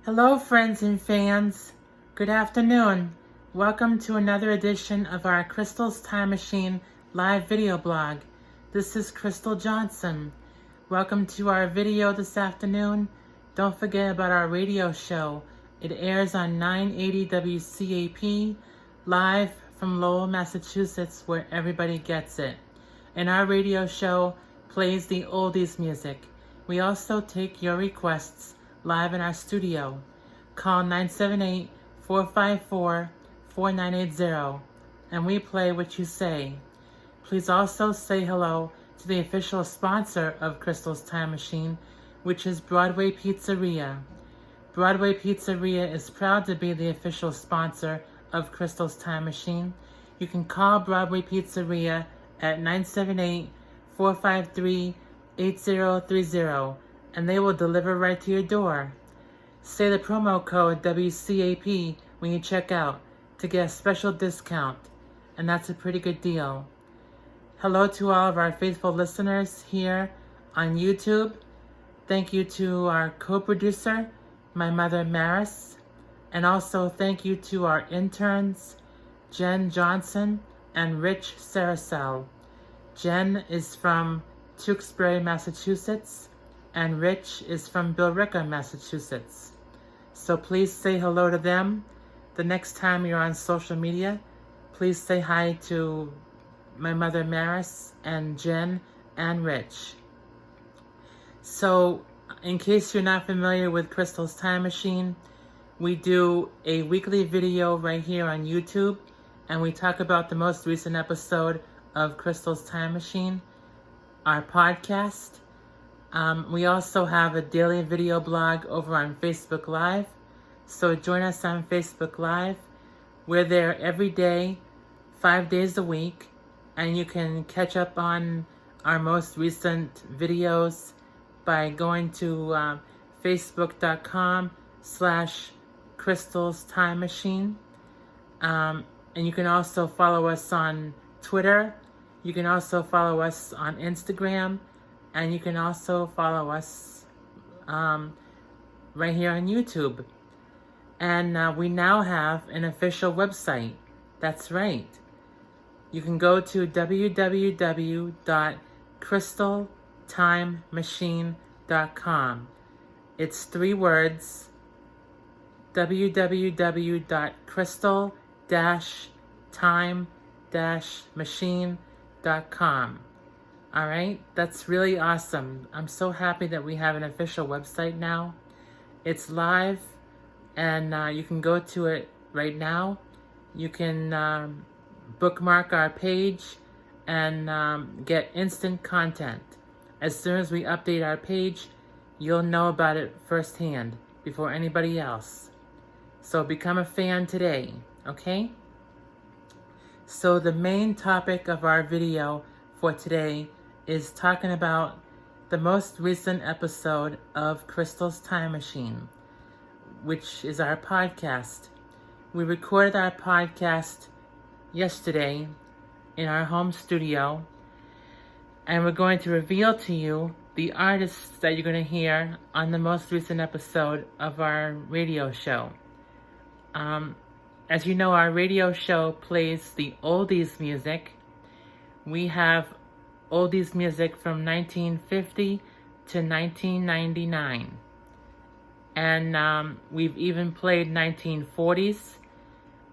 Hello, friends and fans. Good afternoon. Welcome to another edition of our Crystal's Time Machine live video blog. This is Crystal Johnson. Welcome to our video this afternoon. Don't forget about our radio show. It airs on 980 WCAP, live from Lowell, Massachusetts, where everybody gets it. And our radio show plays the oldies music. We also take your requests live in our studio. Call 978-454-4980 and we play what you say. Please also say hello to the official sponsor of Crystal's Time Machine, which is Broadway Pizzeria. Broadway Pizzeria is proud to be the official sponsor of Crystal's Time Machine. You can call Broadway Pizzeria at 978-453-8030 and they will deliver right to your door. Say the promo code WCAP when you check out to get a special discount, and that's a pretty good deal. Hello to all of our faithful listeners here on YouTube. Thank you to our co-producer, my mother Maris, and also thank you to our interns, Jen Johnson and Rich Saracel. Jen is from Tewksbury, Massachusetts, and Rich is from Billerica, Massachusetts. So please say hello to them. The next time you're on social media, please say hi to my mother Maris and Jen and Rich. So in case you're not familiar with Crystal's Time Machine, we do a weekly video right here on YouTube, and we talk about the most recent episode of Crystal's Time Machine, our podcast. We also have a daily video blog over on Facebook Live, so join us on Facebook Live. We're there every day, 5 days a week, and you can catch up on our most recent videos by going to facebook.com/Crystal's Time Machine. And you can also follow us on Twitter. You can also follow us on Instagram. And you can also follow us right here on YouTube. And we now have an official website. That's right. You can go to www.crystaltimemachine.com. It's 3 words. www.crystal-time-machine.com. All right, that's really awesome. I'm so happy that we have an official website now. It's live, and you can go to it right now. You can bookmark our page and get instant content. As soon as we update our page, you'll know about it firsthand before anybody else. So become a fan today, okay? So the main topic of our video for today is talking about the most recent episode of Crystal's Time Machine, which is our podcast. We recorded our podcast yesterday in our home studio, and we're going to reveal to you the artists that you're going to hear on the most recent episode of our radio show. As you know, our radio show plays the oldies music. We have oldies music from 1950 to 1999. And we've even played 1940s,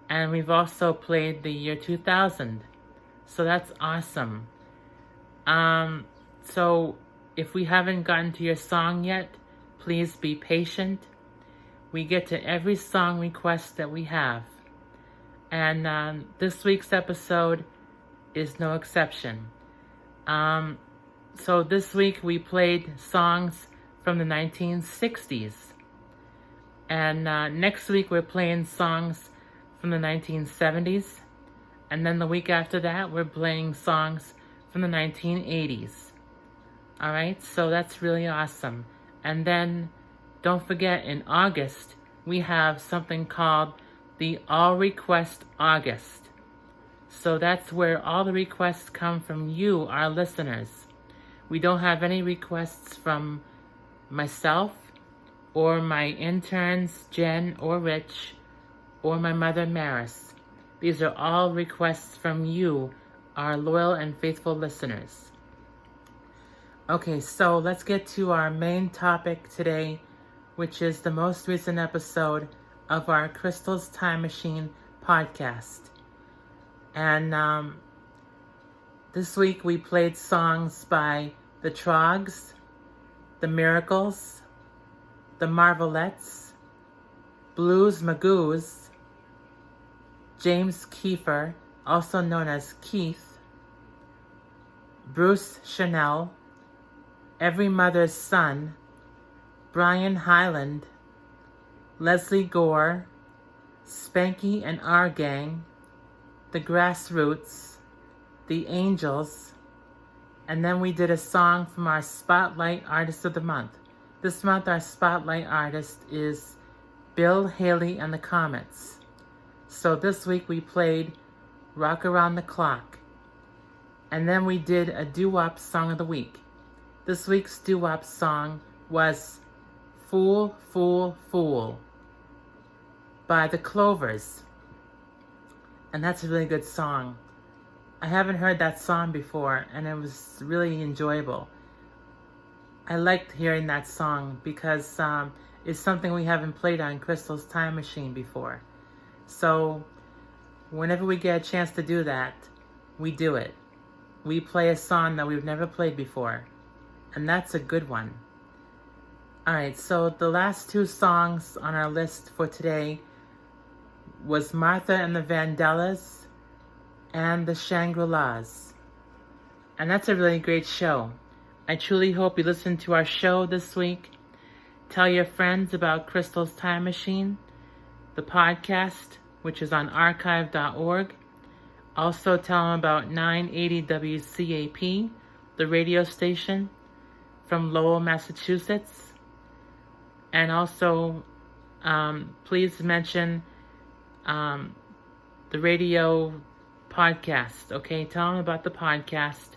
and we've also played the year 2000. So that's awesome. So if we haven't gotten to your song yet, please be patient. We get to every song request that we have. And this week's episode is no exception. So this week we played songs from the 1960s. And next week we're playing songs from the 1970s. And then the week after that we're playing songs from the 1980s. Alright, so that's really awesome. And then don't forget, in August we have something called the All Request August. So that's where all the requests come from you, our listeners. We don't have any requests from myself or my interns, Jen or Rich, or my mother, Maris. These are all requests from you, our loyal and faithful listeners. Okay, so let's get to our main topic today, which is the most recent episode of our Crystal's Time Machine podcast. And this week we played songs by the Troggs, the Miracles, the Marvelettes, Blues Magoos, James Kiefer, also known as Keith, Bruce Chanel, Every Mother's Son, Brian Hyland, Leslie Gore, Spanky and Our Gang, the Grassroots, the Angels, and then we did a song from our Spotlight Artist of the Month. This month our Spotlight Artist is Bill Haley and the Comets. So this week we played Rock Around the Clock. And then we did a doo-wop song of the week. This week's doo-wop song was Fool, Fool, Fool by the Clovers. And that's a really good song. I haven't heard that song before, and it was really enjoyable. I liked hearing that song because it's something we haven't played on Crystal's Time Machine before. So whenever we get a chance to do that, we do it. We play a song that we've never played before, and that's a good one. Alright, so the last two songs on our list for today was Martha and the Vandellas and the Shangri-Las. And that's a really great show. I truly hope you listen to our show this week. Tell your friends about Crystal's Time Machine, the podcast, which is on archive.org. Also tell them about 980 WCAP, the radio station from Lowell, Massachusetts. And also, please mention the radio podcast, okay? Tell them about the podcast.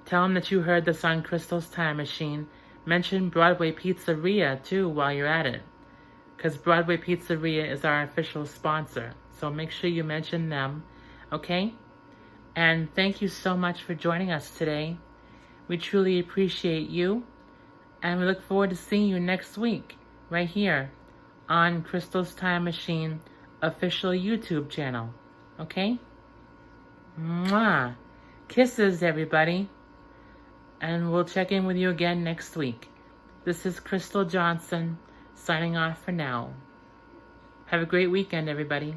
Tell them that you heard this on Crystal's Time Machine. Mention Broadway Pizzeria, too, while you're at it, because Broadway Pizzeria is our official sponsor. So make sure you mention them, okay? And thank you so much for joining us today. We truly appreciate you. And we look forward to seeing you next week, right here on Crystal's Time Machine official YouTube channel. Okay? Mwah! Kisses, everybody. And we'll check in with you again next week. This is Crystal Johnson, signing off for now. Have a great weekend, everybody.